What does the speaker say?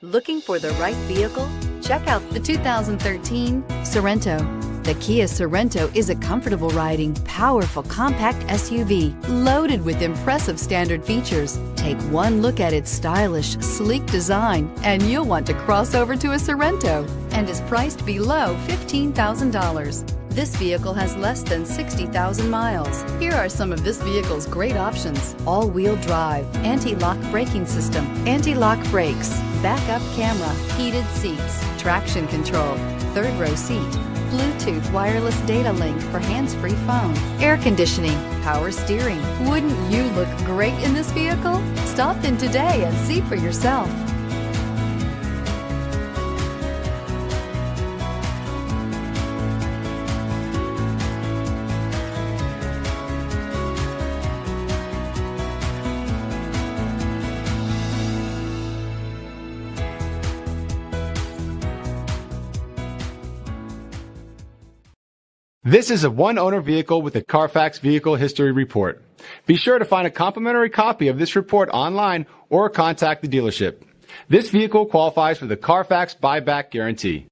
Looking for the right vehicle? Check out the 2013 Sorento. The Kia Sorento is a comfortable riding, powerful compact SUV loaded with impressive standard features. Take one look at its stylish, sleek design and you'll want to cross over to a Sorento, and is priced below $15,000. This vehicle has less than 60,000 miles. Here are some of this vehicle's great options: all-wheel drive, anti-lock braking system, anti-lock brakes, backup camera, heated seats, traction control, third row seat, Bluetooth wireless data link for hands-free phone, air conditioning, power steering. Wouldn't you look great in this vehicle? Stop in today and see for yourself. This is a one-owner vehicle with a CARFAX Vehicle History Report. Be sure to find a complimentary copy of this report online or contact the dealership. This vehicle qualifies for the CARFAX Buyback Guarantee.